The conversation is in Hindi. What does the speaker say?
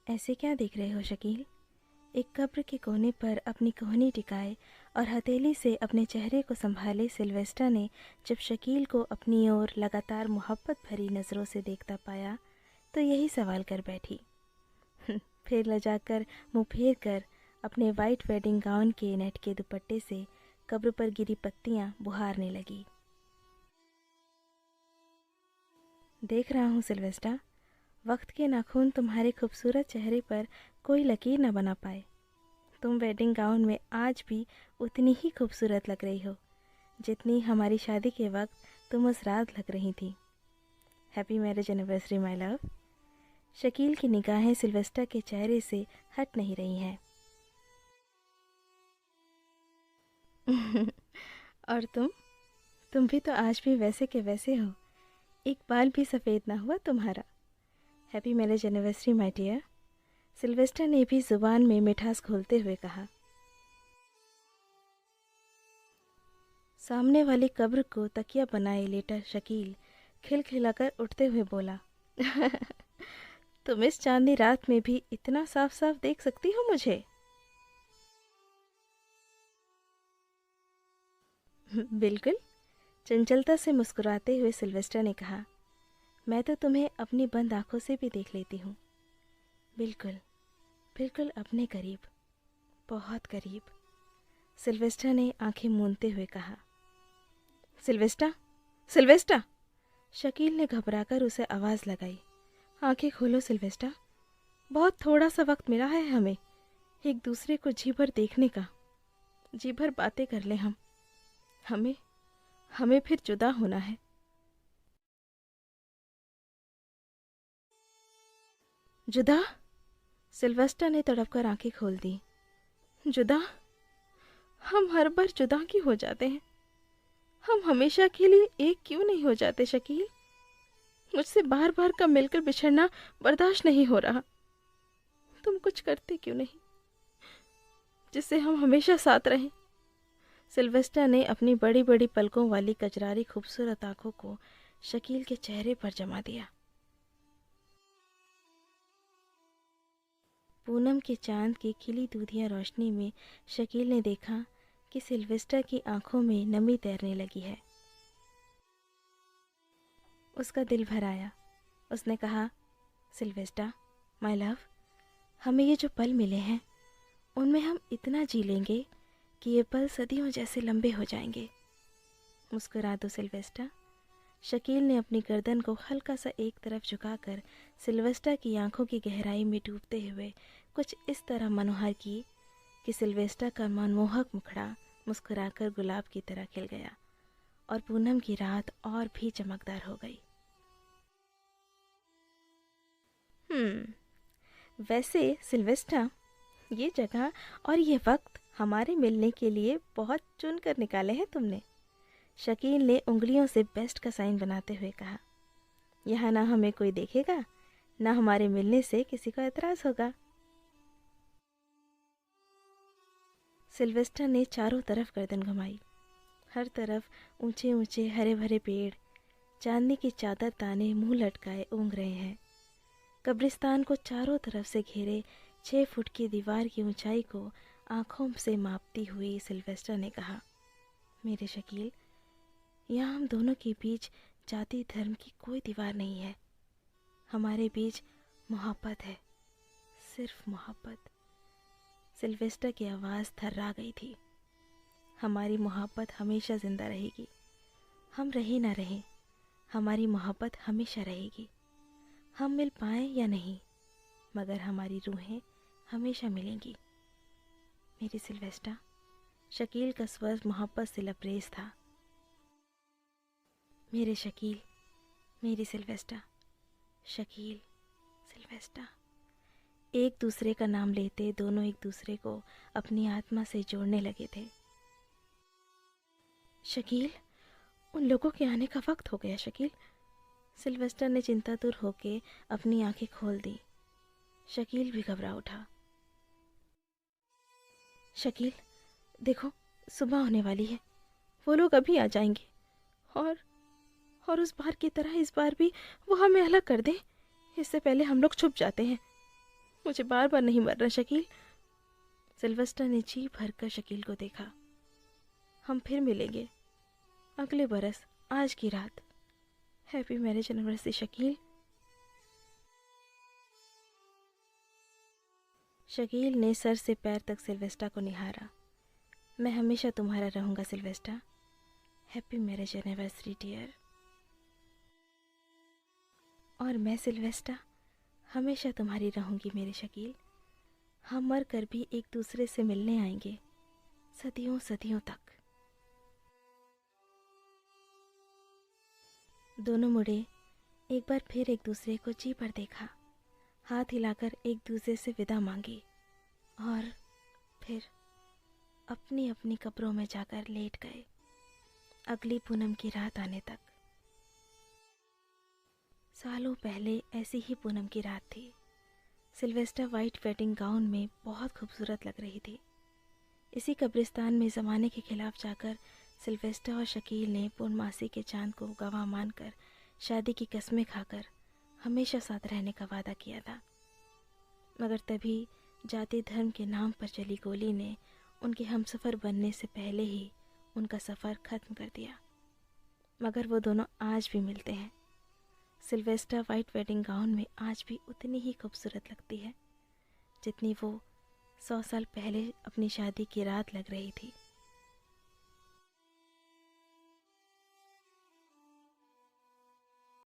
ऐसे क्या देख रहे हो शकील? एक कब्र के कोने पर अपनी कोहनी टिकाए और हथेली से अपने चेहरे को संभाले सिल्वेस्टा ने जब शकील को अपनी ओर लगातार मोहब्बत भरी नज़रों से देखता पाया तो यही सवाल कर बैठी। फिर लजाकर मुँह फेर कर अपने वाइट वेडिंग गाउन के नेट के दुपट्टे से कब्र पर गिरी पत्तियां बुहारने लगी। देख रहा हूँ सिल्वेस्टा, वक्त के नाखून तुम्हारे खूबसूरत चेहरे पर कोई लकीर न बना पाए। तुम वेडिंग गाउन में आज भी उतनी ही खूबसूरत लग रही हो जितनी हमारी शादी के वक्त तुम उस रात लग रही थी। Happy marriage anniversary my love. Shakeel की निगाहें सिल्वेस्टा के चेहरे से हट नहीं रही हैं। और तुम भी तो आज भी वैसे के वैसे हो, एक बाल भी सफ़ेद ना हुआ तुम्हारा। Happy marriage anniversary my dear. Sylvester ने भी जुबान में मिठास घोलते हुए कहा। सामने वाली कब्र को तकिया बनाए लेटा शकील खिलखिलाकर उठते हुए बोला, तुम इस चांदनी रात में भी इतना साफ साफ देख सकती हो मुझे? बिल्कुल, चंचलता से मुस्कुराते हुए सिल्वेस्टर ने कहा, मैं तो तुम्हें अपनी बंद आंखों से भी देख लेती हूँ। बिल्कुल बिल्कुल अपने करीब, बहुत करीब। सिल्वेस्टर ने आंखें मूंदते हुए कहा। सिल्वेस्टा, सिल्वेस्टा! शकील ने घबराकर उसे आवाज़ लगाई। आंखें खोलो सिल्वेस्टा, बहुत थोड़ा सा वक्त मिला है हमें एक दूसरे को जी भर देखने का। जी भर बातें कर लें हम। हमें हमें फिर जुदा होना है। जुदा? सिल्वेस्टर ने तड़पकर आंखें खोल दी। जुदा? हम हर बार जुदा क्यों हो जाते हैं? हम हमेशा के लिए एक क्यों नहीं हो जाते शकील? मुझसे बार बार का मिलकर बिछड़ना बर्दाश्त नहीं हो रहा। तुम कुछ करते क्यों नहीं जिससे हम हमेशा साथ रहें? सिल्वेस्टर ने अपनी बड़ी बड़ी पलकों वाली कजरारी खूबसूरत आंखों को शकील के चेहरे पर जमा दिया। पूनम के चांद की खिली दूधिया रोशनी में शकील ने देखा कि सिल्वेस्टर की आंखों में नमी तैरने लगी है। उसका दिल भर आया। उसने कहा, सिल्वेस्टर माय लव, हमें ये जो पल मिले हैं उनमें हम इतना जी लेंगे कि ये पल सदियों जैसे लंबे हो जाएंगे। मुस्कुरा दो सिल्वेस्टर। शकील ने अपनी गर्दन को हल्का सा एक तरफ झुकाकर सिल्वेस्टर की आंखों की गहराई में डूबते हुए कुछ इस तरह मनोहर की कि सिल्वेस्टर का मनमोहक मुखड़ा मुस्कुराकर गुलाब की तरह खिल गया और पूनम की रात और भी चमकदार हो गई। वैसे सिल्वेस्टर, ये जगह और ये वक्त हमारे मिलने के लिए बहुत चुन कर निकाले हैं तुमने। शकील ने उंगलियों से बेस्ट का साइन बनाते हुए कहा। यहाँ ना हमें कोई देखेगा, ना हमारे मिलने से किसी को एतराज होगा। सिल्वेस्टर ने चारों तरफ गर्दन घुमाई। हर तरफ ऊंचे ऊंचे हरे भरे पेड़ चांदनी की चादर ताने मुंह लटकाए ऊँघ रहे हैं। कब्रिस्तान को चारों तरफ से घेरे 6 फुट की दीवार की ऊंचाई को आंखों से मापती हुई सिल्वेस्टर ने कहा, मेरे शकील, यहाँ हम दोनों के बीच जाति धर्म की कोई दीवार नहीं है। हमारे बीच मोहब्बत है, सिर्फ मोहब्बत। सिल्वेस्टर की आवाज़ थर्रा गई थी। हमारी मोहब्बत हमेशा जिंदा रहेगी। हम रहे ना रहें, हमारी मोहब्बत हमेशा रहेगी। हम मिल पाएं या नहीं, मगर हमारी रूहें हमेशा मिलेंगी। मेरी सिल्वेस्टर। शकील का स्वर मोहब्बत से लबरेज था। मेरे शकील, मेरी सिल्वेस्टर। शकील, सिल्वेस्टर। एक दूसरे का नाम लेते दोनों एक दूसरे को अपनी आत्मा से जोड़ने लगे थे। शकील, उन लोगों के आने का वक्त हो गया शकील। सिल्वेस्टर ने चिंतातुर होके अपनी आंखें खोल दी। शकील भी घबरा उठा। शकील, देखो, सुबह होने वाली है। वो लोग अभी आ जाएंगे और उस बार की तरह इस बार भी वो हमें अलग कर दें, इससे पहले हम लोग छुप जाते हैं। मुझे बार बार नहीं मरना शकील। सिल्वेस्टर ने जी भरकर शकील को देखा। हम फिर मिलेंगे अगले बरस आज की रात। Happy marriage anniversary Shakeel. Shakeel ने सर से पैर तक सिल्वेस्टर को निहारा। मैं हमेशा तुम्हारा रहूंगा Sylvester. Happy marriage anniversary dear. और मैं सिल्वेस्टर हमेशा तुम्हारी रहूंगी मेरे शकील। हम मर कर भी एक दूसरे से मिलने आएंगे सदियों सदियों तक। दोनों मुड़े एक बार फिर एक दूसरे को जी पर देखा, हाथ हिलाकर एक दूसरे से विदा मांगी और फिर अपनी अपनी कब्रों में जाकर लेट गए अगली पूनम की रात आने तक। सालों पहले ऐसी ही पूनम की रात थी। सिल्वेस्टर वाइट वेडिंग गाउन में बहुत खूबसूरत लग रही थी। इसी कब्रिस्तान में ज़माने के खिलाफ जाकर सिल्वेस्टर और शकील ने पूर्णमासी के चांद को गवाह मानकर शादी की कस्में खाकर हमेशा साथ रहने का वादा किया था। मगर तभी जाति धर्म के नाम पर चली गोली ने उनके हमसफ़र बनने से पहले ही उनका सफ़र ख़त्म कर दिया। मगर वो दोनों आज भी मिलते हैं। सिल्वेस्टर वाइट वेडिंग गाउन में आज भी उतनी ही खूबसूरत लगती है जितनी वो 100 साल पहले अपनी शादी की रात लग रही थी।